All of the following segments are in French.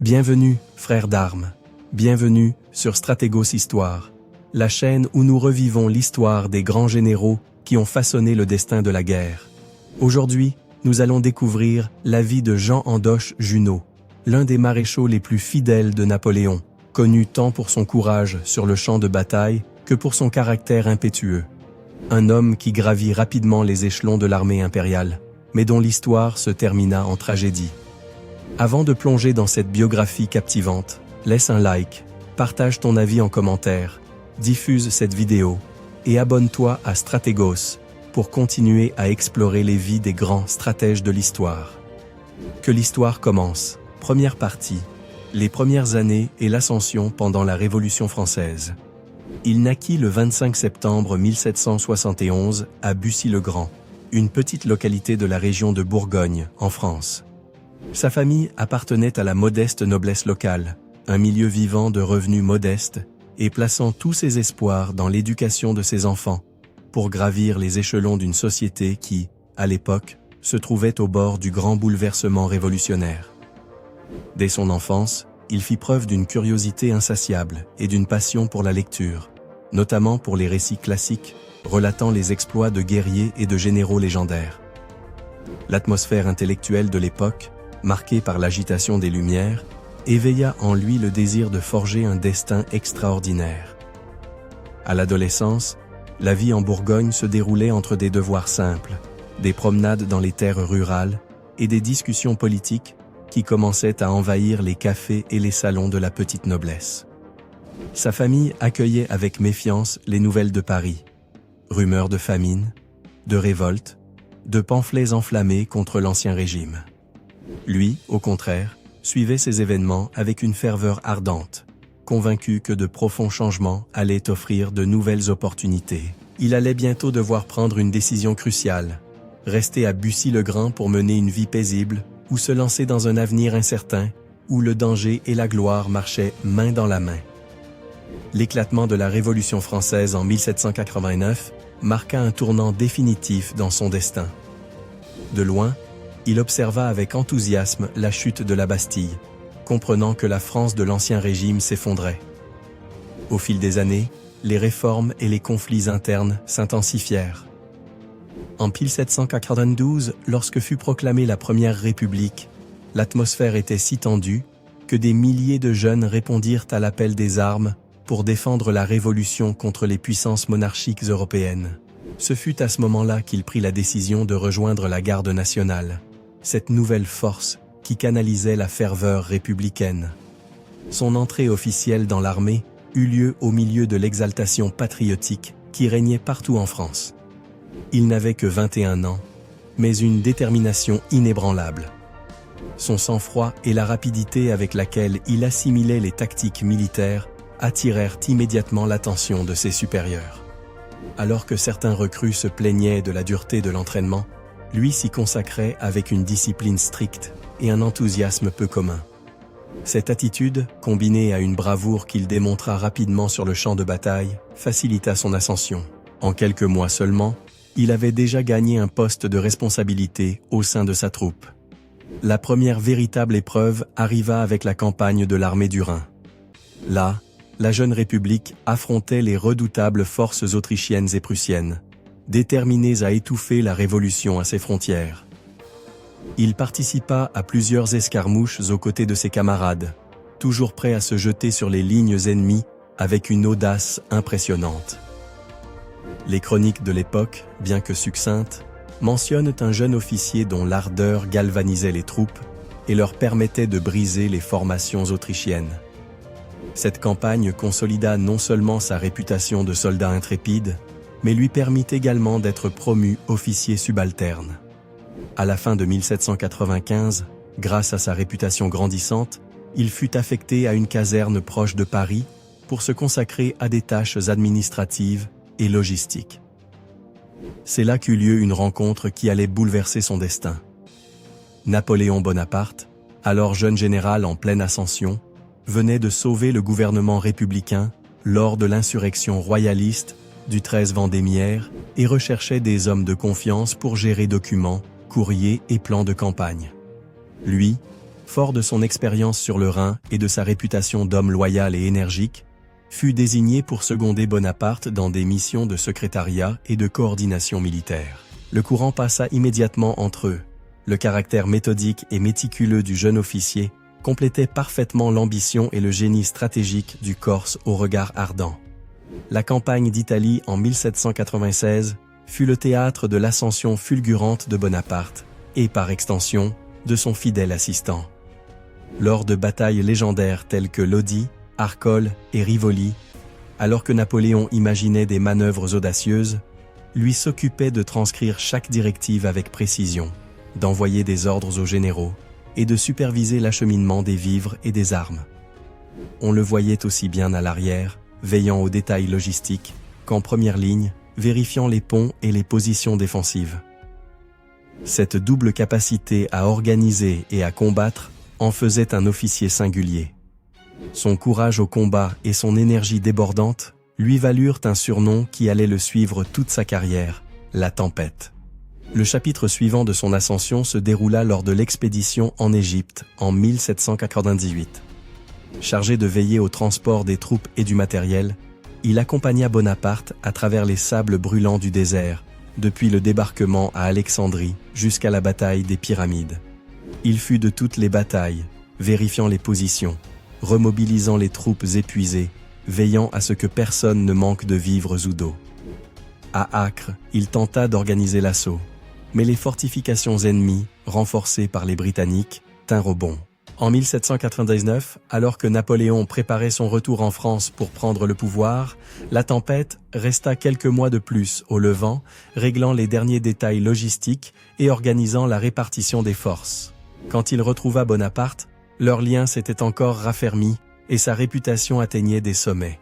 Bienvenue, frères d'armes. Bienvenue sur Stratégos Histoire, la chaîne où nous revivons l'histoire des grands généraux qui ont façonné le destin de la guerre. Aujourd'hui, nous allons découvrir la vie de Jean Andoche Junot, l'un des maréchaux les plus fidèles de Napoléon, connu tant pour son courage sur le champ de bataille que pour son caractère impétueux. Un homme qui gravit rapidement les échelons de l'armée impériale, mais dont l'histoire se termina en tragédie. Avant de plonger dans cette biographie captivante, laisse un like, partage ton avis en commentaire, diffuse cette vidéo et abonne-toi à Stratégos pour continuer à explorer les vies des grands stratèges de l'histoire. Que l'histoire commence. Première partie. Les premières années et l'ascension pendant la Révolution française. Il naquit le 25 septembre 1771 à Bussy-le-Grand, une petite localité de la région de Bourgogne, en France. Sa famille appartenait à la modeste noblesse locale, un milieu vivant de revenus modestes et plaçant tous ses espoirs dans l'éducation de ses enfants, pour gravir les échelons d'une société qui, à l'époque, se trouvait au bord du grand bouleversement révolutionnaire. Dès son enfance, il fit preuve d'une curiosité insatiable et d'une passion pour la lecture, notamment pour les récits classiques relatant les exploits de guerriers et de généraux légendaires. L'atmosphère intellectuelle de l'époque, marquée par l'agitation des Lumières, éveilla en lui le désir de forger un destin extraordinaire. À l'adolescence, la vie en Bourgogne se déroulait entre des devoirs simples, des promenades dans les terres rurales et des discussions politiques qui commençaient à envahir les cafés et les salons de la petite noblesse. Sa famille accueillait avec méfiance les nouvelles de Paris, rumeurs de famine, de révolte, de pamphlets enflammés contre l'Ancien Régime. Lui, au contraire, suivait ces événements avec une ferveur ardente, convaincu que de profonds changements allaient offrir de nouvelles opportunités. Il allait bientôt devoir prendre une décision cruciale, rester à Bussy-le-Grand pour mener une vie paisible ou se lancer dans un avenir incertain où le danger et la gloire marchaient main dans la main. L'éclatement de la Révolution française en 1789 marqua un tournant définitif dans son destin. De loin, il observa avec enthousiasme la chute de la Bastille, comprenant que la France de l'Ancien Régime s'effondrait. Au fil des années, les réformes et les conflits internes s'intensifièrent. En 1792, lorsque fut proclamée la Première République, l'atmosphère était si tendue que des milliers de jeunes répondirent à l'appel des armes pour défendre la Révolution contre les puissances monarchiques européennes. Ce fut à ce moment-là qu'il prit la décision de rejoindre la Garde nationale, cette nouvelle force qui canalisait la ferveur républicaine. Son entrée officielle dans l'armée eut lieu au milieu de l'exaltation patriotique qui régnait partout en France. Il n'avait que 21 ans, mais une détermination inébranlable. Son sang-froid et la rapidité avec laquelle il assimilait les tactiques militaires attirèrent immédiatement l'attention de ses supérieurs. Alors que certains recrues se plaignaient de la dureté de l'entraînement, lui s'y consacrait avec une discipline stricte et un enthousiasme peu commun. Cette attitude, combinée à une bravoure qu'il démontra rapidement sur le champ de bataille, facilita son ascension. En quelques mois seulement, il avait déjà gagné un poste de responsabilité au sein de sa troupe. La première véritable épreuve arriva avec la campagne de l'armée du Rhin. Là, la jeune République affrontait les redoutables forces autrichiennes et prussiennes, déterminées à étouffer la Révolution à ses frontières. Il participa à plusieurs escarmouches aux côtés de ses camarades, toujours prêt à se jeter sur les lignes ennemies avec une audace impressionnante. Les chroniques de l'époque, bien que succinctes, mentionnent un jeune officier dont l'ardeur galvanisait les troupes et leur permettait de briser les formations autrichiennes. Cette campagne consolida non seulement sa réputation de soldat intrépide, mais lui permit également d'être promu officier subalterne. À la fin de 1795, grâce à sa réputation grandissante, il fut affecté à une caserne proche de Paris pour se consacrer à des tâches administratives et logistiques. C'est là qu'eut lieu une rencontre qui allait bouleverser son destin. Napoléon Bonaparte, alors jeune général en pleine ascension, venait de sauver le gouvernement républicain lors de l'insurrection royaliste du 13 Vendémiaire et recherchait des hommes de confiance pour gérer documents, courriers et plans de campagne. Lui, fort de son expérience sur le Rhin et de sa réputation d'homme loyal et énergique, fut désigné pour seconder Bonaparte dans des missions de secrétariat et de coordination militaire. Le courant passa immédiatement entre eux. Le caractère méthodique et méticuleux du jeune officier complétait parfaitement l'ambition et le génie stratégique du Corse au regard ardent. La campagne d'Italie en 1796 fut le théâtre de l'ascension fulgurante de Bonaparte et, par extension, de son fidèle assistant. Lors de batailles légendaires telles que Lodi, Arcole et Rivoli, alors que Napoléon imaginait des manœuvres audacieuses, lui s'occupait de transcrire chaque directive avec précision, d'envoyer des ordres aux généraux et de superviser l'acheminement des vivres et des armes. On le voyait aussi bien à l'arrière, veillant aux détails logistiques, qu'en première ligne, vérifiant les ponts et les positions défensives. Cette double capacité à organiser et à combattre en faisait un officier singulier. Son courage au combat et son énergie débordante lui valurent un surnom qui allait le suivre toute sa carrière, la Tempête. Le chapitre suivant de son ascension se déroula lors de l'expédition en Égypte en 1798. Chargé de veiller au transport des troupes et du matériel, il accompagna Bonaparte à travers les sables brûlants du désert, depuis le débarquement à Alexandrie jusqu'à la bataille des Pyramides. Il fut de toutes les batailles, vérifiant les positions, remobilisant les troupes épuisées, veillant à ce que personne ne manque de vivres ou d'eau. À Acre, il tenta d'organiser l'assaut, mais les fortifications ennemies, renforcées par les Britanniques, tinrent au bon. En 1799, alors que Napoléon préparait son retour en France pour prendre le pouvoir, la Tempête resta quelques mois de plus au Levant, réglant les derniers détails logistiques et organisant la répartition des forces. Quand il retrouva Bonaparte, leur lien s'était encore raffermi et sa réputation atteignait des sommets.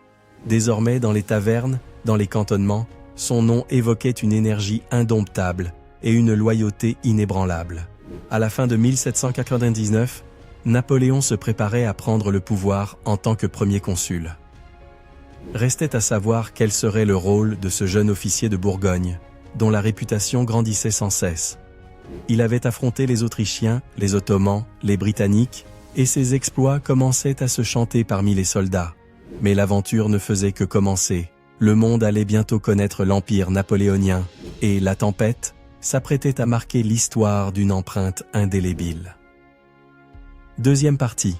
Désormais, dans les tavernes, dans les cantonnements, son nom évoquait une énergie indomptable et une loyauté inébranlable. À la fin de 1799, Napoléon se préparait à prendre le pouvoir en tant que premier consul. Restait à savoir quel serait le rôle de ce jeune officier de Bourgogne, dont la réputation grandissait sans cesse. Il avait affronté les Autrichiens, les Ottomans, les Britanniques, et ses exploits commençaient à se chanter parmi les soldats. Mais l'aventure ne faisait que commencer. Le monde allait bientôt connaître l'empire napoléonien, et la Tempête s'apprêtait à marquer l'histoire d'une empreinte indélébile. Deuxième partie.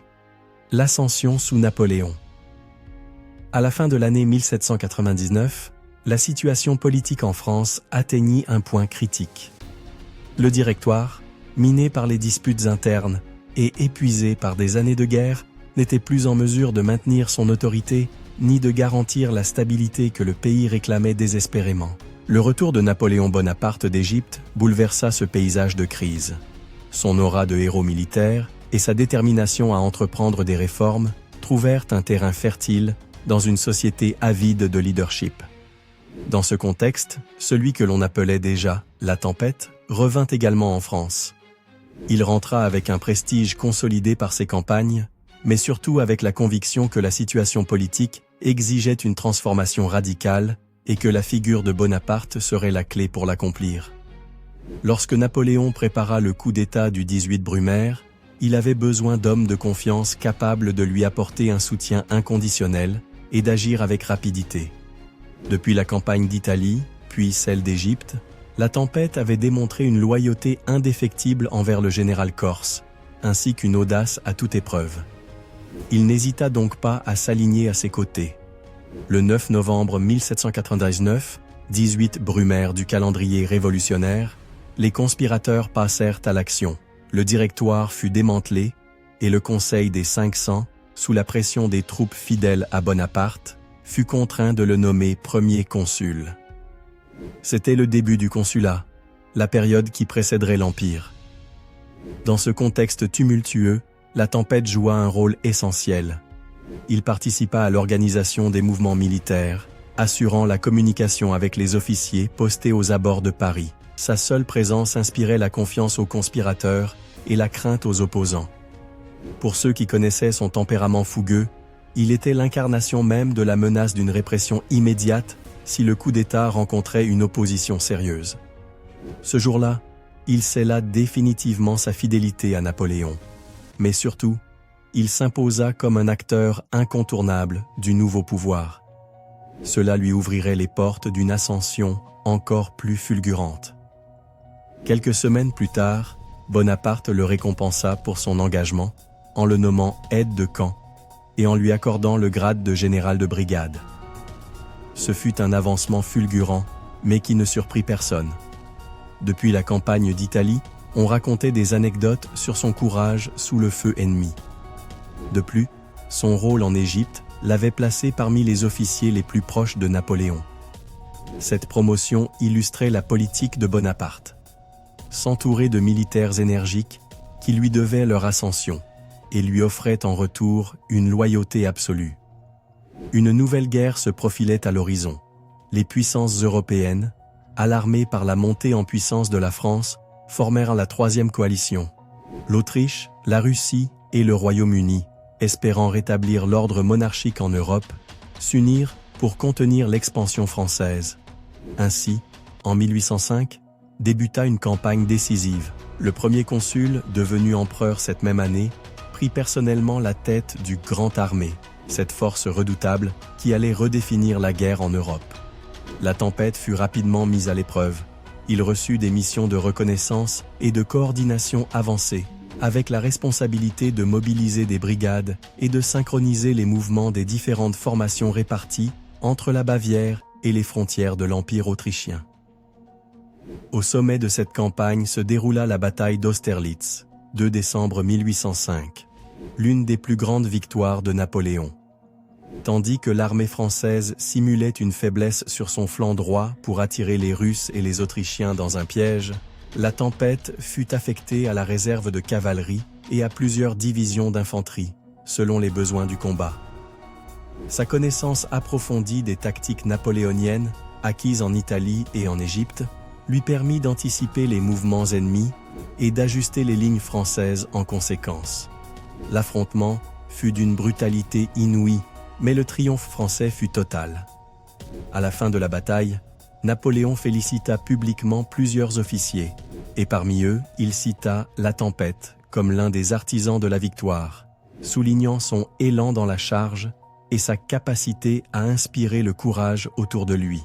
L'ascension sous Napoléon. À la fin de l'année 1799, la situation politique en France atteignit un point critique. Le Directoire, miné par les disputes internes et épuisé par des années de guerre, n'était plus en mesure de maintenir son autorité ni de garantir la stabilité que le pays réclamait désespérément. Le retour de Napoléon Bonaparte d'Égypte bouleversa ce paysage de crise. Son aura de héros militaire et sa détermination à entreprendre des réformes trouvèrent un terrain fertile dans une société avide de leadership. Dans ce contexte, celui que l'on appelait déjà la Tempête revint également en France. Il rentra avec un prestige consolidé par ses campagnes, mais surtout avec la conviction que la situation politique exigeait une transformation radicale et que la figure de Bonaparte serait la clé pour l'accomplir. Lorsque Napoléon prépara le coup d'État du 18 Brumaire, il avait besoin d'hommes de confiance capables de lui apporter un soutien inconditionnel et d'agir avec rapidité. Depuis la campagne d'Italie, puis celle d'Égypte, la Tempête avait démontré une loyauté indéfectible envers le général corse, ainsi qu'une audace à toute épreuve. Il n'hésita donc pas à s'aligner à ses côtés. Le 9 novembre 1799, 18 Brumaire du calendrier révolutionnaire, les conspirateurs passèrent à l'action. Le Directoire fut démantelé et le Conseil des 500, sous la pression des troupes fidèles à Bonaparte, fut contraint de le nommer premier consul. C'était le début du consulat, la période qui précéderait l'Empire. Dans ce contexte tumultueux, la Tempête joua un rôle essentiel. Il participa à l'organisation des mouvements militaires, assurant la communication avec les officiers postés aux abords de Paris. Sa seule présence inspirait la confiance aux conspirateurs et la crainte aux opposants. Pour ceux qui connaissaient son tempérament fougueux, il était l'incarnation même de la menace d'une répression immédiate si le coup d'État rencontrait une opposition sérieuse. Ce jour-là, il scella définitivement sa fidélité à Napoléon. Mais surtout, il s'imposa comme un acteur incontournable du nouveau pouvoir. Cela lui ouvrirait les portes d'une ascension encore plus fulgurante. Quelques semaines plus tard, Bonaparte le récompensa pour son engagement en le nommant aide de camp et en lui accordant le grade de général de brigade. Ce fut un avancement fulgurant, mais qui ne surprit personne. Depuis la campagne d'Italie, on racontait des anecdotes sur son courage sous le feu ennemi. De plus, son rôle en Égypte l'avait placé parmi les officiers les plus proches de Napoléon. Cette promotion illustrait la politique de Bonaparte. S'entourer de militaires énergiques qui lui devaient leur ascension et lui offraient en retour une loyauté absolue. Une nouvelle guerre se profilait à l'horizon. Les puissances européennes, alarmées par la montée en puissance de la France, formèrent la troisième coalition. L'Autriche, la Russie et le Royaume-Uni, espérant rétablir l'ordre monarchique en Europe, s'unirent pour contenir l'expansion française. Ainsi, en 1805, débuta une campagne décisive. Le premier consul, devenu empereur cette même année, prit personnellement la tête du Grand Armée, cette force redoutable qui allait redéfinir la guerre en Europe. La tempête fut rapidement mise à l'épreuve. Il reçut des missions de reconnaissance et de coordination avancées, avec la responsabilité de mobiliser des brigades et de synchroniser les mouvements des différentes formations réparties entre la Bavière et les frontières de l'Empire autrichien. Au sommet de cette campagne se déroula la bataille d'Austerlitz, 2 décembre 1805, l'une des plus grandes victoires de Napoléon. Tandis que l'armée française simulait une faiblesse sur son flanc droit pour attirer les Russes et les Autrichiens dans un piège, la tempête fut affectée à la réserve de cavalerie et à plusieurs divisions d'infanterie, selon les besoins du combat. Sa connaissance approfondie des tactiques napoléoniennes, acquises en Italie et en Égypte, lui permit d'anticiper les mouvements ennemis et d'ajuster les lignes françaises en conséquence. L'affrontement fut d'une brutalité inouïe, mais le triomphe français fut total. À la fin de la bataille, Napoléon félicita publiquement plusieurs officiers, et parmi eux, il cita La Tempête comme l'un des artisans de la victoire, soulignant son élan dans la charge et sa capacité à inspirer le courage autour de lui.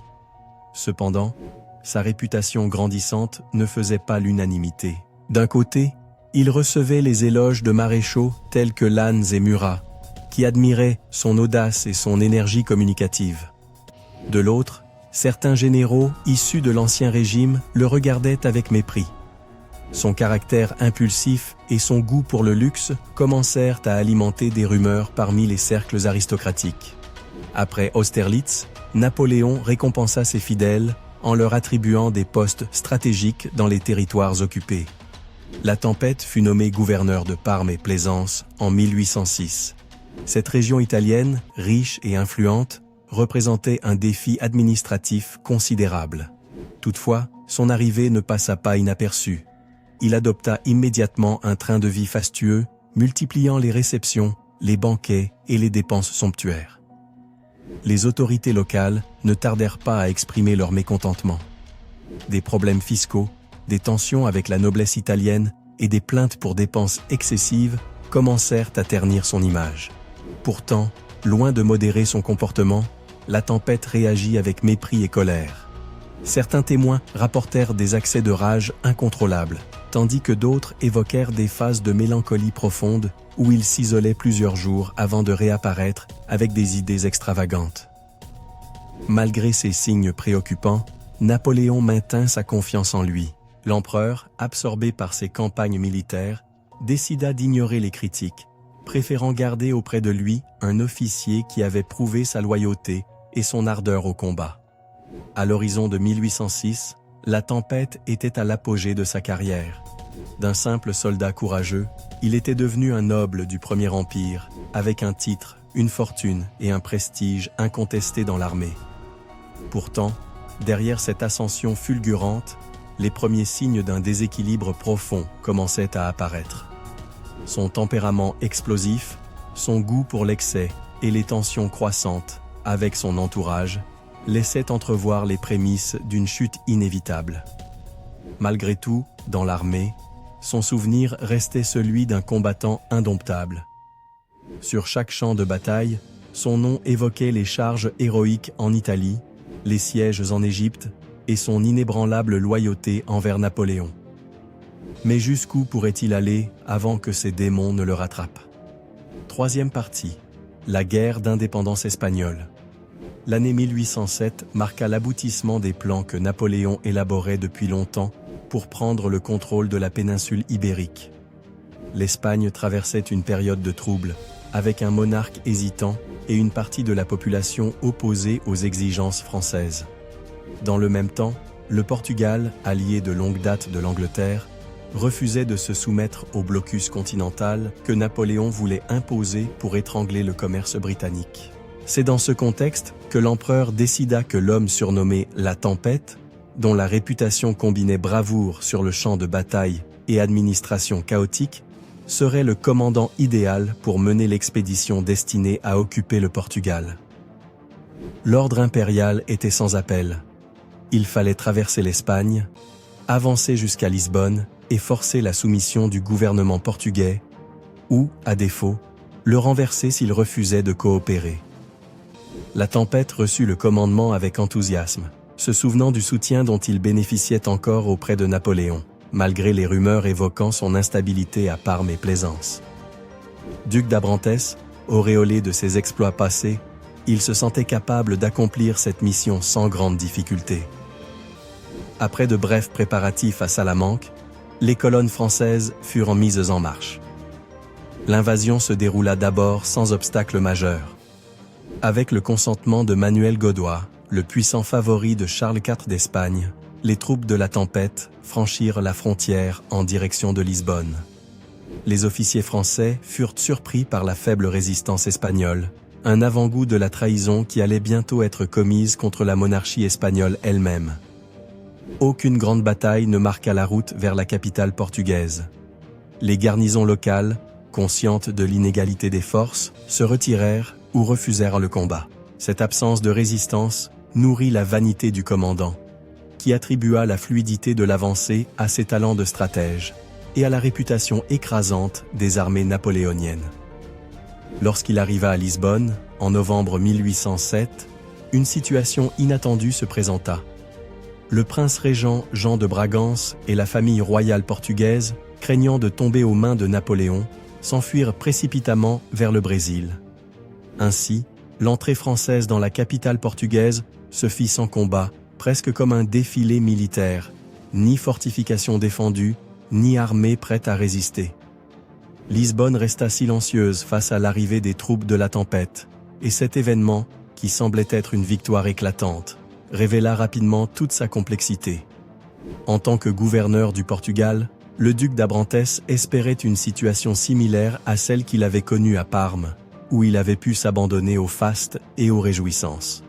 Cependant, sa réputation grandissante ne faisait pas l'unanimité. D'un côté, il recevait les éloges de maréchaux tels que Lannes et Murat, qui admiraient son audace et son énergie communicative. De l'autre, certains généraux issus de l'Ancien Régime le regardaient avec mépris. Son caractère impulsif et son goût pour le luxe commencèrent à alimenter des rumeurs parmi les cercles aristocratiques. Après Austerlitz, Napoléon récompensa ses fidèles en leur attribuant des postes stratégiques dans les territoires occupés. La Tempête fut nommé gouverneur de Parme et Plaisance en 1806. Cette région italienne, riche et influente, représentait un défi administratif considérable. Toutefois, son arrivée ne passa pas inaperçue. Il adopta immédiatement un train de vie fastueux, multipliant les réceptions, les banquets et les dépenses somptuaires. Les autorités locales ne tardèrent pas à exprimer leur mécontentement. Des problèmes fiscaux, des tensions avec la noblesse italienne et des plaintes pour dépenses excessives commencèrent à ternir son image. Pourtant, loin de modérer son comportement, la Tempête réagit avec mépris et colère. Certains témoins rapportèrent des accès de rage incontrôlables, tandis que d'autres évoquèrent des phases de mélancolie profonde où il s'isolait plusieurs jours avant de réapparaître avec des idées extravagantes. Malgré ces signes préoccupants, Napoléon maintint sa confiance en lui. L'empereur, absorbé par ses campagnes militaires, décida d'ignorer les critiques, préférant garder auprès de lui un officier qui avait prouvé sa loyauté et son ardeur au combat. À l'horizon de 1806, la Tempête était à l'apogée de sa carrière. D'un simple soldat courageux, il était devenu un noble du Premier Empire, avec un titre, une fortune et un prestige incontestés dans l'armée. Pourtant, derrière cette ascension fulgurante, les premiers signes d'un déséquilibre profond commençaient à apparaître. Son tempérament explosif, son goût pour l'excès et les tensions croissantes avec son entourage laissaient entrevoir les prémices d'une chute inévitable. Malgré tout, dans l'armée, son souvenir restait celui d'un combattant indomptable. Sur chaque champ de bataille, son nom évoquait les charges héroïques en Italie, les sièges en Égypte et son inébranlable loyauté envers Napoléon. Mais jusqu'où pourrait-il aller avant que ces démons ne le rattrapent? Troisième partie. La guerre d'indépendance espagnole. L'année 1807 marqua l'aboutissement des plans que Napoléon élaborait depuis longtemps pour prendre le contrôle de la péninsule ibérique. L'Espagne traversait une période de trouble, avec un monarque hésitant et une partie de la population opposée aux exigences françaises. Dans le même temps, le Portugal, allié de longue date de l'Angleterre, refusait de se soumettre au blocus continental que Napoléon voulait imposer pour étrangler le commerce britannique. C'est dans ce contexte que l'empereur décida que l'homme surnommé la Tempête, dont la réputation combinait bravoure sur le champ de bataille et administration chaotique, serait le commandant idéal pour mener l'expédition destinée à occuper le Portugal. L'ordre impérial était sans appel. Il fallait traverser l'Espagne, avancer jusqu'à Lisbonne et forcer la soumission du gouvernement portugais, ou, à défaut, le renverser s'il refusait de coopérer. La Tempête reçut le commandement avec enthousiasme, se souvenant du soutien dont il bénéficiait encore auprès de Napoléon, malgré les rumeurs évoquant son instabilité à Parme et Plaisance. Duc d'Abrantès, auréolé de ses exploits passés, il se sentait capable d'accomplir cette mission sans grande difficulté. Après de brefs préparatifs à Salamanque, les colonnes françaises furent mises en marche. L'invasion se déroula d'abord sans obstacle majeur. Avec le consentement de Manuel Godoy, le puissant favori de Charles IV d'Espagne, les troupes de la Tempête franchirent la frontière en direction de Lisbonne. Les officiers français furent surpris par la faible résistance espagnole, un avant-goût de la trahison qui allait bientôt être commise contre la monarchie espagnole elle-même. Aucune grande bataille ne marqua la route vers la capitale portugaise. Les garnisons locales, conscientes de l'inégalité des forces, se retirèrent ou refusèrent le combat. Cette absence de résistance nourrit la vanité du commandant, qui attribua la fluidité de l'avancée à ses talents de stratège et à la réputation écrasante des armées napoléoniennes. Lorsqu'il arriva à Lisbonne, en novembre 1807, une situation inattendue se présenta. Le prince régent Jean de Bragance et la famille royale portugaise, craignant de tomber aux mains de Napoléon, s'enfuirent précipitamment vers le Brésil. Ainsi, l'entrée française dans la capitale portugaise se fit sans combat, presque comme un défilé militaire, ni fortification défendue, ni armée prête à résister. Lisbonne resta silencieuse face à l'arrivée des troupes de la Tempête, et cet événement, qui semblait être une victoire éclatante, révéla rapidement toute sa complexité. En tant que gouverneur du Portugal, le duc d'Abrantès espérait une situation similaire à celle qu'il avait connue à Parme, où il avait pu s'abandonner au faste et aux réjouissances.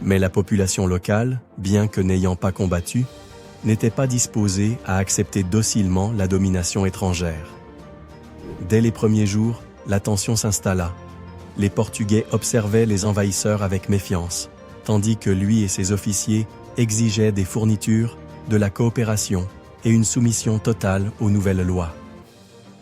Mais la population locale, bien que n'ayant pas combattu, n'était pas disposée à accepter docilement la domination étrangère. Dès les premiers jours, la tension s'installa. Les Portugais observaient les envahisseurs avec méfiance, tandis que lui et ses officiers exigeaient des fournitures, de la coopération et une soumission totale aux nouvelles lois.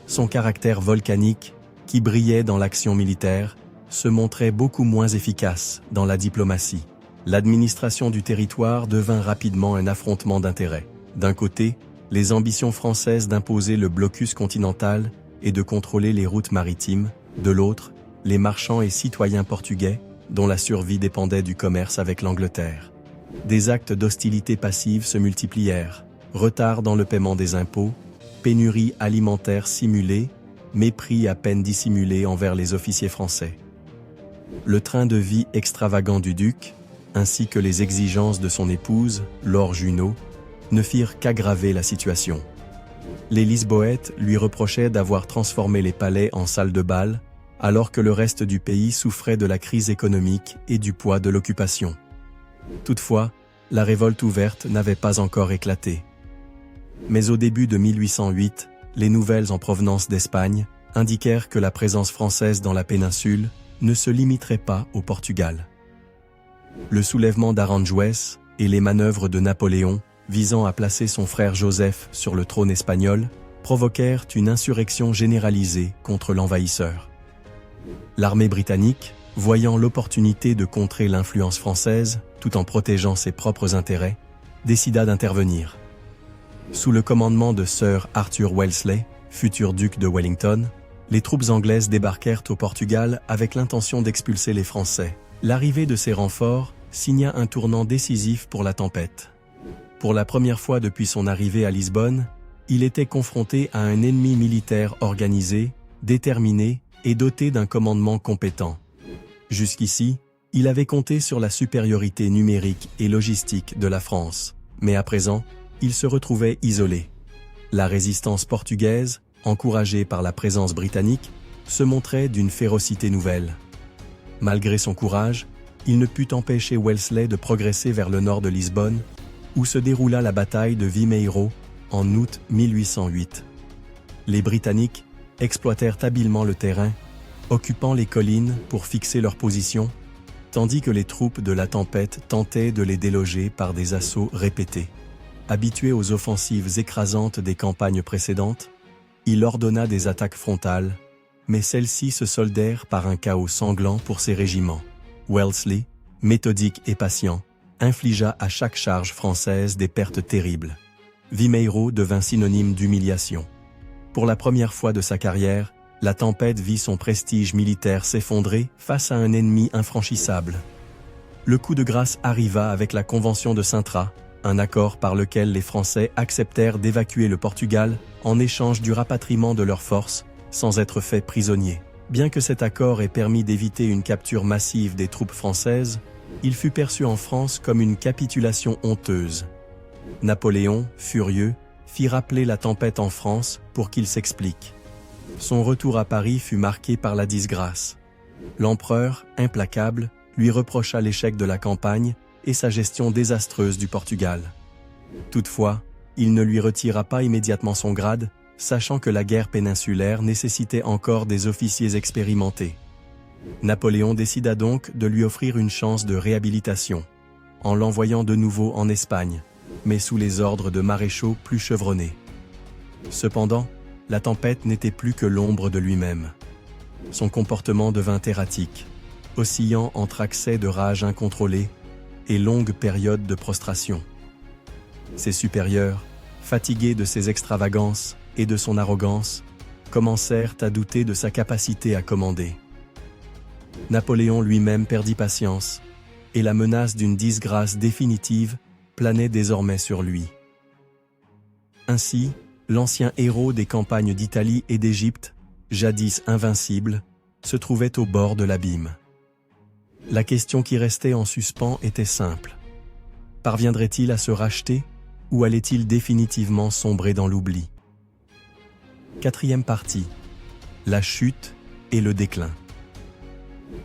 Son caractère volcanique, qui brillait dans l'action militaire, se montrait beaucoup moins efficace dans la diplomatie. L'administration du territoire devint rapidement un affrontement d'intérêts. D'un côté, les ambitions françaises d'imposer le blocus continental et de contrôler les routes maritimes, de l'autre, les marchands et citoyens portugais, dont la survie dépendait du commerce avec l'Angleterre. Des actes d'hostilité passive se multiplièrent, retard dans le paiement des impôts, pénurie alimentaire simulée, mépris à peine dissimulé envers les officiers français. Le train de vie extravagant du duc, ainsi que les exigences de son épouse, Laure Junot, ne firent qu'aggraver la situation. Les Lisboètes lui reprochaient d'avoir transformé les palais en salles de bal, alors que le reste du pays souffrait de la crise économique et du poids de l'occupation. Toutefois, la révolte ouverte n'avait pas encore éclaté. Mais au début de 1808, les nouvelles en provenance d'Espagne indiquèrent que la présence française dans la péninsule ne se limiterait pas au Portugal. Le soulèvement d'Aranjuez et les manœuvres de Napoléon visant à placer son frère Joseph sur le trône espagnol provoquèrent une insurrection généralisée contre l'envahisseur. L'armée britannique, voyant l'opportunité de contrer l'influence française tout en protégeant ses propres intérêts, décida d'intervenir. Sous le commandement de Sir Arthur Wellesley, futur duc de Wellington, les troupes anglaises débarquèrent au Portugal avec l'intention d'expulser les Français. L'arrivée de ces renforts signa un tournant décisif pour la tempête. Pour la première fois depuis son arrivée à Lisbonne, il était confronté à un ennemi militaire organisé, déterminé et doté d'un commandement compétent. Jusqu'ici, il avait compté sur la supériorité numérique et logistique de la France, mais à présent, il se retrouvait isolé. La résistance portugaise, encouragée par la présence britannique, se montrait d'une férocité nouvelle. Malgré son courage, il ne put empêcher Wellesley de progresser vers le nord de Lisbonne, où se déroula la bataille de Vimeiro en août 1808. Les Britanniques exploitèrent habilement le terrain, occupant les collines pour fixer leur position, tandis que les troupes de la tempête tentaient de les déloger par des assauts répétés. Habitué aux offensives écrasantes des campagnes précédentes, il ordonna des attaques frontales, mais celles-ci se soldèrent par un chaos sanglant pour ses régiments. Wellesley, méthodique et patient, infligea à chaque charge française des pertes terribles. Vimeiro devint synonyme d'humiliation. Pour la première fois de sa carrière, la tempête vit son prestige militaire s'effondrer face à un ennemi infranchissable. Le coup de grâce arriva avec la Convention de Sintra, un accord par lequel les Français acceptèrent d'évacuer le Portugal en échange du rapatriement de leurs forces, sans être faits prisonniers. Bien que cet accord ait permis d'éviter une capture massive des troupes françaises, il fut perçu en France comme une capitulation honteuse. Napoléon, furieux, fit rappeler la tempête en France pour qu'il s'explique. Son retour à Paris fut marqué par la disgrâce. L'empereur, implacable, lui reprocha l'échec de la campagne et sa gestion désastreuse du Portugal. Toutefois, il ne lui retira pas immédiatement son grade, sachant que la guerre péninsulaire nécessitait encore des officiers expérimentés. Napoléon décida donc de lui offrir une chance de réhabilitation, en l'envoyant de nouveau en Espagne, mais sous les ordres de maréchaux plus chevronnés. Cependant, la tempête n'était plus que l'ombre de lui-même. Son comportement devint erratique, oscillant entre accès de rage incontrôlés et longues périodes de prostration. Ses supérieurs, fatigués de ses extravagances et de son arrogance, commencèrent à douter de sa capacité à commander. Napoléon lui-même perdit patience, et la menace d'une disgrâce définitive planait désormais sur lui. Ainsi, l'ancien héros des campagnes d'Italie et d'Égypte, jadis invincible, se trouvait au bord de l'abîme. La question qui restait en suspens était simple. Parviendrait-il à se racheter ou allait-il définitivement sombrer dans l'oubli? Quatrième partie. La chute et le déclin.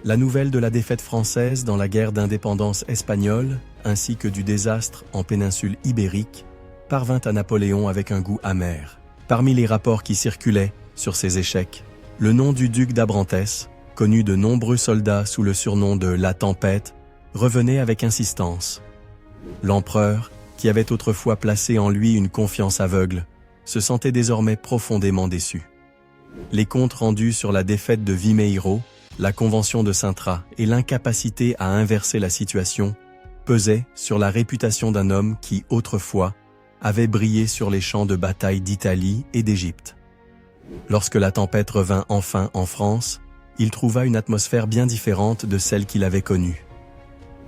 La nouvelle de la défaite française dans la guerre d'indépendance espagnole, ainsi que du désastre en péninsule ibérique, parvint à Napoléon avec un goût amer. Parmi les rapports qui circulaient sur ses échecs, le nom du duc d'Abrantès, connu de nombreux soldats sous le surnom de la Tempête, revenait avec insistance. L'empereur, qui avait autrefois placé en lui une confiance aveugle, se sentait désormais profondément déçu. Les comptes rendus sur la défaite de Vimeiro, la Convention de Sintra et l'incapacité à inverser la situation pesaient sur la réputation d'un homme qui, autrefois, avait brillé sur les champs de bataille d'Italie et d'Égypte. Lorsque la tempête revint enfin en France, il trouva une atmosphère bien différente de celle qu'il avait connue.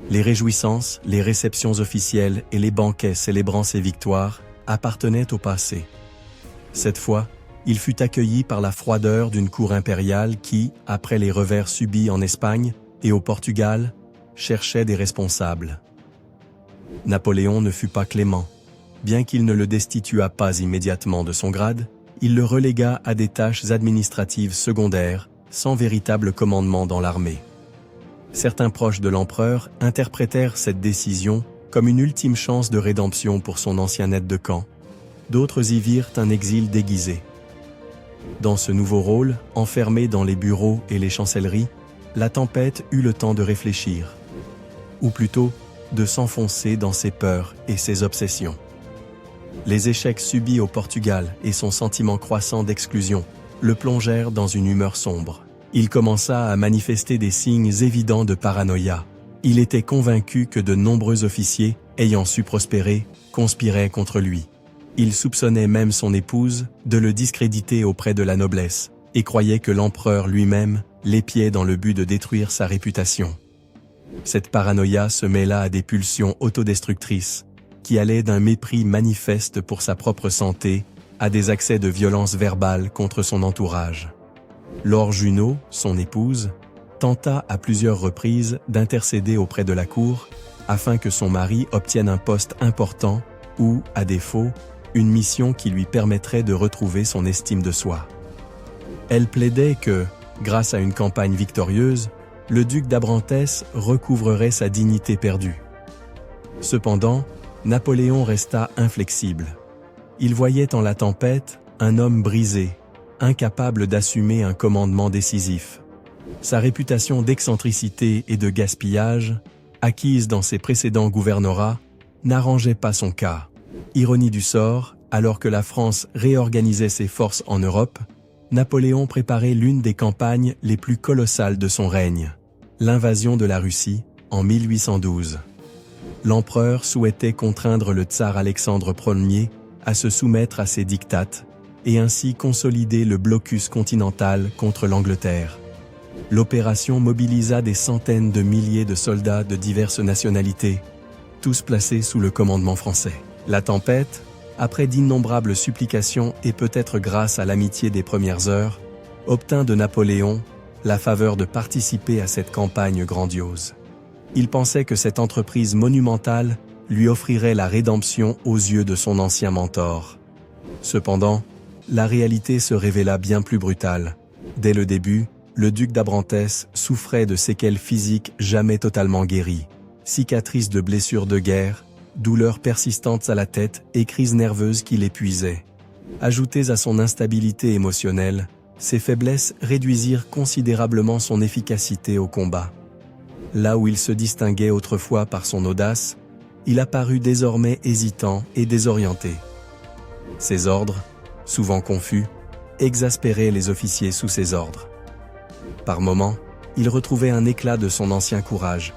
Les réjouissances, les réceptions officielles et les banquets célébrant ses victoires appartenaient au passé. Cette fois, il fut accueilli par la froideur d'une cour impériale qui, après les revers subis en Espagne et au Portugal, cherchait des responsables. Napoléon ne fut pas clément. Bien qu'il ne le destituât pas immédiatement de son grade, il le relégua à des tâches administratives secondaires, sans véritable commandement dans l'armée. Certains proches de l'empereur interprétèrent cette décision comme une ultime chance de rédemption pour son ancien aide de camp. D'autres y virent un exil déguisé. Dans ce nouveau rôle, enfermé dans les bureaux et les chancelleries, la tempête eut le temps de réfléchir, ou plutôt de s'enfoncer dans ses peurs et ses obsessions. Les échecs subis au Portugal et son sentiment croissant d'exclusion le plongèrent dans une humeur sombre. Il commença à manifester des signes évidents de paranoïa. Il était convaincu que de nombreux officiers, ayant su prospérer, conspiraient contre lui. Il soupçonnait même son épouse de le discréditer auprès de la noblesse et croyait que l'empereur lui-même l'épiait dans le but de détruire sa réputation. Cette paranoïa se mêla à des pulsions autodestructrices qui allaient d'un mépris manifeste pour sa propre santé à des accès de violence verbale contre son entourage. Laure Junot, son épouse, tenta à plusieurs reprises d'intercéder auprès de la cour afin que son mari obtienne un poste important ou, à défaut, une mission qui lui permettrait de retrouver son estime de soi. Elle plaidait que, grâce à une campagne victorieuse, le duc d'Abrantès recouvrerait sa dignité perdue. Cependant, Napoléon resta inflexible. Il voyait en la tempête un homme brisé, incapable d'assumer un commandement décisif. Sa réputation d'excentricité et de gaspillage, acquise dans ses précédents gouvernorats, n'arrangeait pas son cas. Ironie du sort, alors que la France réorganisait ses forces en Europe, Napoléon préparait l'une des campagnes les plus colossales de son règne, l'invasion de la Russie, en 1812. L'empereur souhaitait contraindre le tsar Alexandre Ier à se soumettre à ses diktats et ainsi consolider le blocus continental contre l'Angleterre. L'opération mobilisa des centaines de milliers de soldats de diverses nationalités, tous placés sous le commandement français. La tempête, après d'innombrables supplications et peut-être grâce à l'amitié des premières heures, obtint de Napoléon la faveur de participer à cette campagne grandiose. Il pensait que cette entreprise monumentale lui offrirait la rédemption aux yeux de son ancien mentor. Cependant, la réalité se révéla bien plus brutale. Dès le début, le duc d'Abrantès souffrait de séquelles physiques jamais totalement guéries, cicatrices de blessures de guerre, douleurs persistantes à la tête et crises nerveuses qui l'épuisaient. Ajoutées à son instabilité émotionnelle, ces faiblesses réduisirent considérablement son efficacité au combat. Là où il se distinguait autrefois par son audace, il apparut désormais hésitant et désorienté. Ses ordres, souvent confus, exaspéraient les officiers sous ses ordres. Par moments, il retrouvait un éclat de son ancien courage,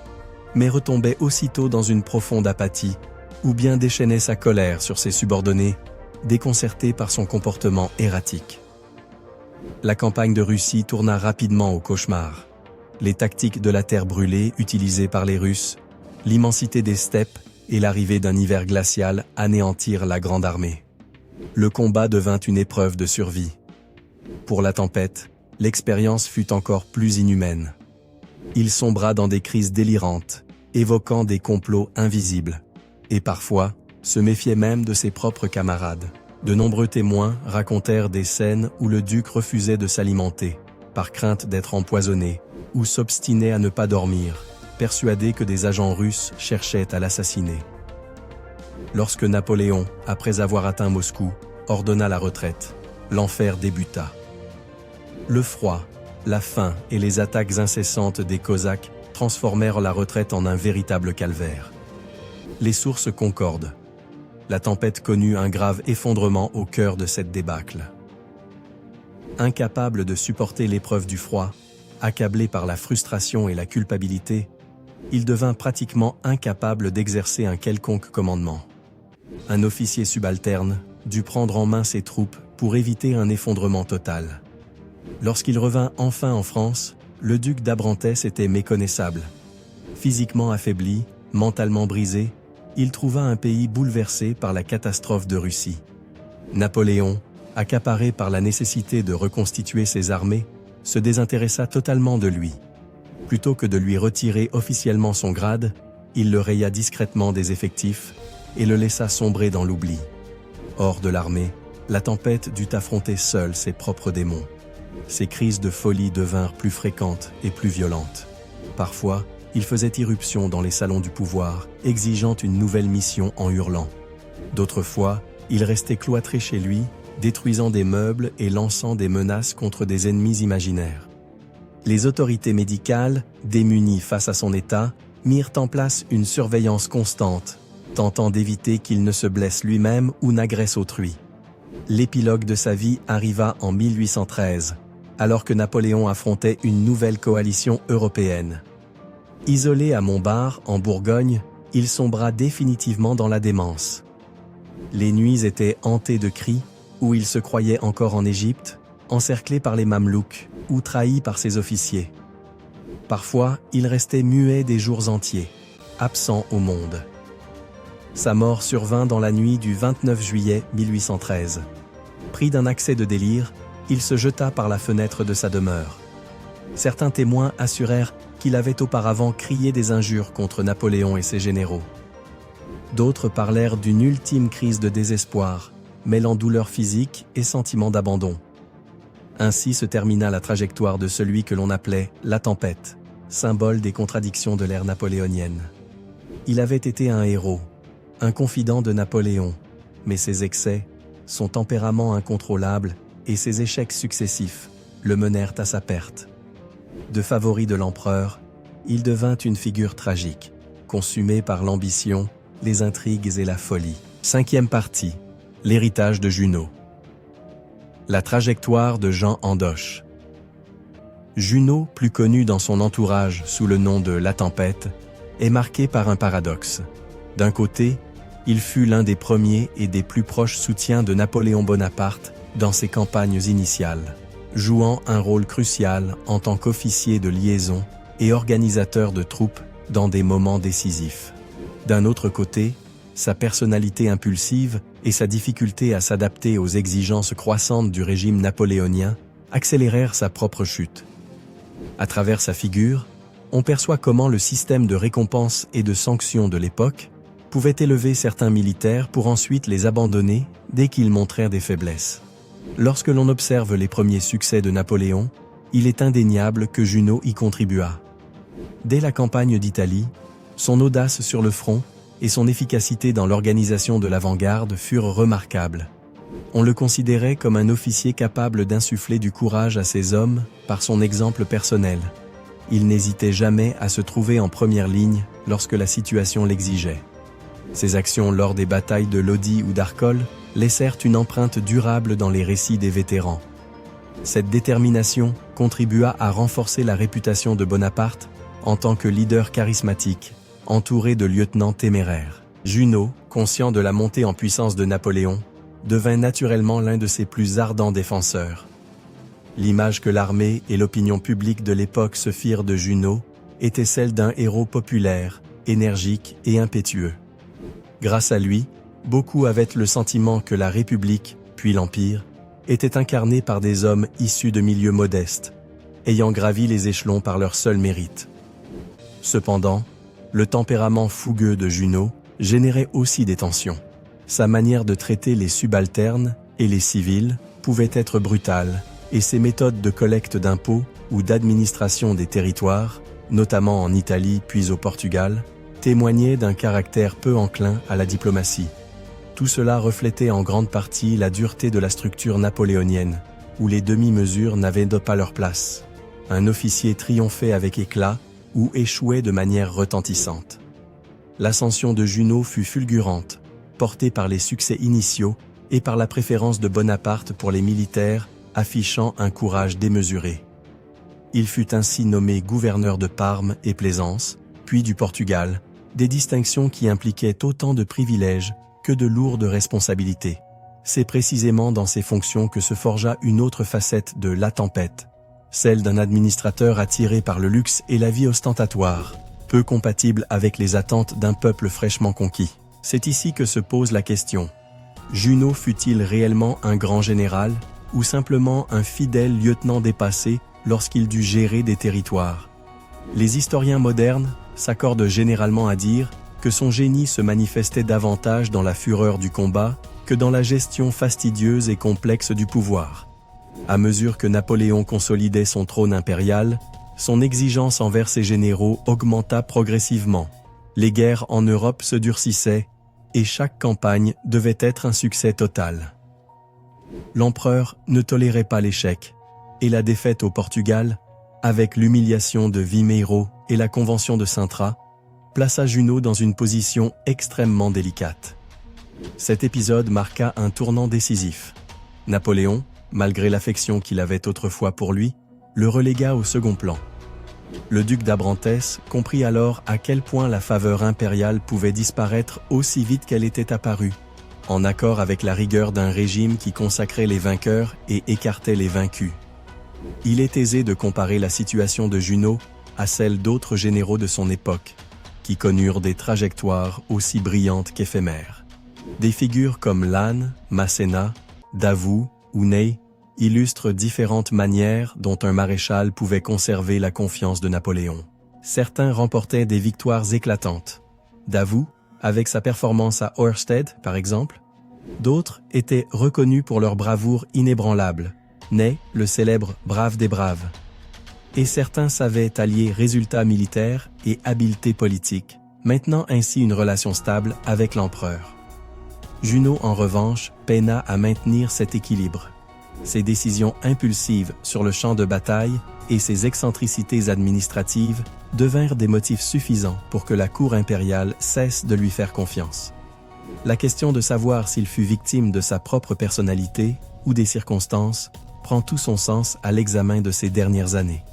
mais retombait aussitôt dans une profonde apathie, ou bien déchaînait sa colère sur ses subordonnés, déconcertés par son comportement erratique. La campagne de Russie tourna rapidement au cauchemar. Les tactiques de la terre brûlée utilisées par les Russes, l'immensité des steppes et l'arrivée d'un hiver glacial anéantirent la grande armée. Le combat devint une épreuve de survie. Pour la tempête, l'expérience fut encore plus inhumaine. Il sombra dans des crises délirantes, évoquant des complots invisibles, et parfois se méfiait même de ses propres camarades. De nombreux témoins racontèrent des scènes où le duc refusait de s'alimenter, par crainte d'être empoisonné, ou s'obstinait à ne pas dormir, persuadé que des agents russes cherchaient à l'assassiner. Lorsque Napoléon, après avoir atteint Moscou, ordonna la retraite, l'enfer débuta. Le froid, la faim et les attaques incessantes des Cosaques transformèrent la retraite en un véritable calvaire. Les sources concordent. La tempête connut un grave effondrement au cœur de cette débâcle. Incapable de supporter l'épreuve du froid, accablé par la frustration et la culpabilité, il devint pratiquement incapable d'exercer un quelconque commandement. Un officier subalterne dut prendre en main ses troupes pour éviter un effondrement total. Lorsqu'il revint enfin en France, le duc d'Abrantès était méconnaissable. Physiquement affaibli, mentalement brisé, il trouva un pays bouleversé par la catastrophe de Russie. Napoléon, accaparé par la nécessité de reconstituer ses armées, se désintéressa totalement de lui. Plutôt que de lui retirer officiellement son grade, il le raya discrètement des effectifs et le laissa sombrer dans l'oubli. Hors de l'armée, la tempête dut affronter seule ses propres démons. Ses crises de folie devinrent plus fréquentes et plus violentes. Parfois, il faisait irruption dans les salons du pouvoir, exigeant une nouvelle mission en hurlant. D'autres fois, il restait cloîtré chez lui, détruisant des meubles et lançant des menaces contre des ennemis imaginaires. Les autorités médicales, démunies face à son état, mirent en place une surveillance constante, tentant d'éviter qu'il ne se blesse lui-même ou n'agresse autrui. L'épilogue de sa vie arriva en 1813, alors que Napoléon affrontait une nouvelle coalition européenne. Isolé à Montbard, en Bourgogne, il sombra définitivement dans la démence. Les nuits étaient hantées de cris, où il se croyait encore en Égypte, encerclé par les Mamelouks ou trahi par ses officiers. Parfois, il restait muet des jours entiers, absent au monde. Sa mort survint dans la nuit du 29 juillet 1813. Pris d'un accès de délire, il se jeta par la fenêtre de sa demeure. Certains témoins assurèrent qu'il avait auparavant crié des injures contre Napoléon et ses généraux. D'autres parlèrent d'une ultime crise de désespoir, mêlant douleur physique et sentiment d'abandon. Ainsi se termina la trajectoire de celui que l'on appelait la tempête, symbole des contradictions de l'ère napoléonienne. Il avait été un héros, un confident de Napoléon, mais ses excès, son tempérament incontrôlable et ses échecs successifs le menèrent à sa perte. De favori de l'empereur, il devint une figure tragique, consumé par l'ambition, les intrigues et la folie. 5e partie, l'héritage de Junot. La trajectoire de Jean Andoche. Junot, plus connu dans son entourage sous le nom de La Tempête, est marqué par un paradoxe. D'un côté, il fut l'un des premiers et des plus proches soutiens de Napoléon Bonaparte dans ses campagnes initiales, jouant un rôle crucial en tant qu'officier de liaison et organisateur de troupes dans des moments décisifs. D'un autre côté, sa personnalité impulsive et sa difficulté à s'adapter aux exigences croissantes du régime napoléonien accélérèrent sa propre chute. À travers sa figure, on perçoit comment le système de récompense et de sanctions de l'époque pouvait élever certains militaires pour ensuite les abandonner dès qu'ils montrèrent des faiblesses. Lorsque l'on observe les premiers succès de Napoléon, il est indéniable que Junot y contribua. Dès la campagne d'Italie, son audace sur le front et son efficacité dans l'organisation de l'avant-garde furent remarquables. On le considérait comme un officier capable d'insuffler du courage à ses hommes par son exemple personnel. Il n'hésitait jamais à se trouver en première ligne lorsque la situation l'exigeait. Ses actions lors des batailles de Lodi ou d'Arcole laissèrent une empreinte durable dans les récits des vétérans. Cette détermination contribua à renforcer la réputation de Bonaparte en tant que leader charismatique, entouré de lieutenants téméraires. Junot, conscient de la montée en puissance de Napoléon, devint naturellement l'un de ses plus ardents défenseurs. L'image que l'armée et l'opinion publique de l'époque se firent de Junot était celle d'un héros populaire, énergique et impétueux. Grâce à lui, beaucoup avaient le sentiment que la République, puis l'Empire, était incarnée par des hommes issus de milieux modestes, ayant gravi les échelons par leur seul mérite. Cependant, le tempérament fougueux de Junot générait aussi des tensions. Sa manière de traiter les subalternes et les civils pouvait être brutale, et ses méthodes de collecte d'impôts ou d'administration des territoires, notamment en Italie puis au Portugal, témoignaient d'un caractère peu enclin à la diplomatie. Tout cela reflétait en grande partie la dureté de la structure napoléonienne, où les demi-mesures n'avaient pas leur place. Un officier triomphait avec éclat ou échouait de manière retentissante. L'ascension de Junot fut fulgurante, portée par les succès initiaux et par la préférence de Bonaparte pour les militaires, affichant un courage démesuré. Il fut ainsi nommé gouverneur de Parme et Plaisance, puis du Portugal, des distinctions qui impliquaient autant de privilèges que de lourdes responsabilités. C'est précisément dans ces fonctions que se forgea une autre facette de La Tempête, celle d'un administrateur attiré par le luxe et la vie ostentatoire, peu compatible avec les attentes d'un peuple fraîchement conquis. C'est ici que se pose la question. Junot fut-il réellement un grand général ou simplement un fidèle lieutenant dépassé lorsqu'il dut gérer des territoires? Les historiens modernes s'accordent généralement à dire que son génie se manifestait davantage dans la fureur du combat que dans la gestion fastidieuse et complexe du pouvoir. À mesure que Napoléon consolidait son trône impérial, son exigence envers ses généraux augmenta progressivement. Les guerres en Europe se durcissaient, et chaque campagne devait être un succès total. L'empereur ne tolérait pas l'échec, et la défaite au Portugal, avec l'humiliation de Vimeiro et la Convention de Sintra, plaça Junot dans une position extrêmement délicate. Cet épisode marqua un tournant décisif. Napoléon, malgré l'affection qu'il avait autrefois pour lui, le relégua au second plan. Le duc d'Abrantès comprit alors à quel point la faveur impériale pouvait disparaître aussi vite qu'elle était apparue, en accord avec la rigueur d'un régime qui consacrait les vainqueurs et écartait les vaincus. Il est aisé de comparer la situation de Junot à celle d'autres généraux de son époque, qui connurent des trajectoires aussi brillantes qu'éphémères. Des figures comme Lannes, Masséna, Davout ou Ney illustrent différentes manières dont un maréchal pouvait conserver la confiance de Napoléon. Certains remportaient des victoires éclatantes. Davout, avec sa performance à Auerstedt par exemple. D'autres étaient reconnus pour leur bravoure inébranlable. Ney, le célèbre « brave des braves ». Et certains savaient allier résultats militaires et habileté politique, maintenant ainsi une relation stable avec l'empereur. Junot, en revanche, peina à maintenir cet équilibre. Ses décisions impulsives sur le champ de bataille et ses excentricités administratives devinrent des motifs suffisants pour que la cour impériale cesse de lui faire confiance. La question de savoir s'il fut victime de sa propre personnalité ou des circonstances prend tout son sens à l'examen de ces dernières années.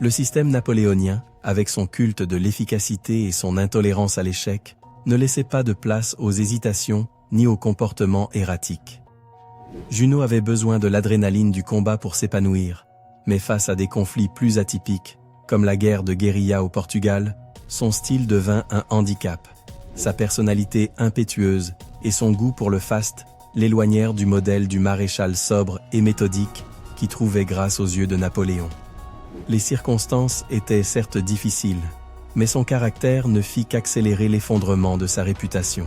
Le système napoléonien, avec son culte de l'efficacité et son intolérance à l'échec, ne laissait pas de place aux hésitations ni aux comportements erratiques. Junot avait besoin de l'adrénaline du combat pour s'épanouir, mais face à des conflits plus atypiques, comme la guerre de guérilla au Portugal, son style devint un handicap. Sa personnalité impétueuse et son goût pour le faste l'éloignèrent du modèle du maréchal sobre et méthodique qui trouvait grâce aux yeux de Napoléon. Les circonstances étaient certes difficiles, mais son caractère ne fit qu'accélérer l'effondrement de sa réputation.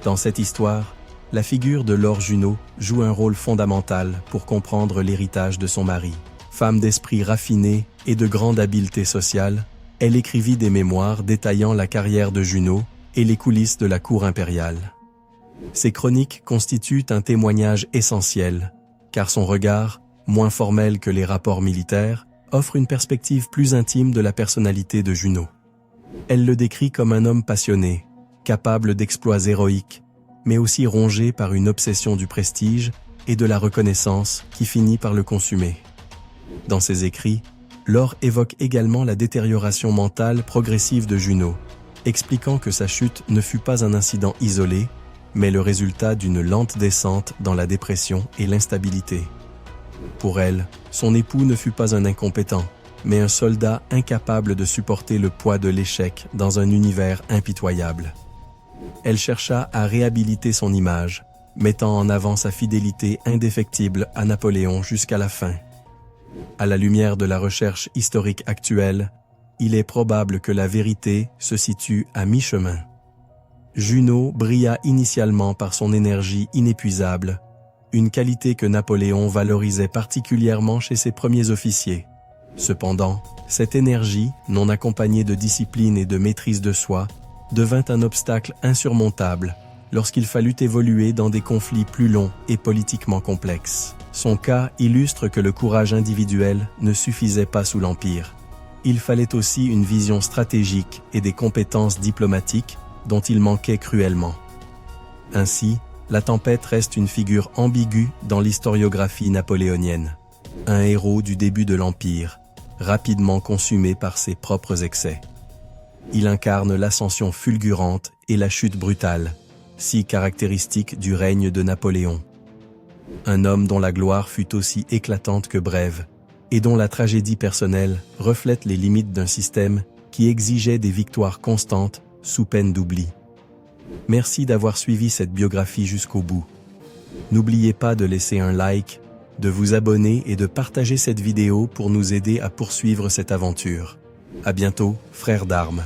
Dans cette histoire, la figure de Laure Junot joue un rôle fondamental pour comprendre l'héritage de son mari. Femme d'esprit raffiné et de grande habileté sociale, elle écrivit des mémoires détaillant la carrière de Junot et les coulisses de la cour impériale. Ces chroniques constituent un témoignage essentiel, car son regard, moins formel que les rapports militaires, offre une perspective plus intime de la personnalité de Junot. Elle le décrit comme un homme passionné, capable d'exploits héroïques, mais aussi rongé par une obsession du prestige et de la reconnaissance qui finit par le consumer. Dans ses écrits, Laure évoque également la détérioration mentale progressive de Junot, expliquant que sa chute ne fut pas un incident isolé, mais le résultat d'une lente descente dans la dépression et l'instabilité. Pour elle, son époux ne fut pas un incompétent, mais un soldat incapable de supporter le poids de l'échec dans un univers impitoyable. Elle chercha à réhabiliter son image, mettant en avant sa fidélité indéfectible à Napoléon jusqu'à la fin. À la lumière de la recherche historique actuelle, il est probable que la vérité se situe à mi-chemin. Junot brilla initialement par son énergie inépuisable, une qualité que Napoléon valorisait particulièrement chez ses premiers officiers. Cependant, cette énergie, non accompagnée de discipline et de maîtrise de soi, devint un obstacle insurmontable lorsqu'il fallut évoluer dans des conflits plus longs et politiquement complexes. Son cas illustre que le courage individuel ne suffisait pas sous l'Empire. Il fallait aussi une vision stratégique et des compétences diplomatiques dont il manquait cruellement. Ainsi, la tempête reste une figure ambiguë dans l'historiographie napoléonienne. Un héros du début de l'Empire, rapidement consumé par ses propres excès. Il incarne l'ascension fulgurante et la chute brutale, si caractéristiques du règne de Napoléon. Un homme dont la gloire fut aussi éclatante que brève, et dont la tragédie personnelle reflète les limites d'un système qui exigeait des victoires constantes sous peine d'oubli. Merci d'avoir suivi cette biographie jusqu'au bout. N'oubliez pas de laisser un like, de vous abonner et de partager cette vidéo pour nous aider à poursuivre cette aventure. À bientôt, frères d'armes.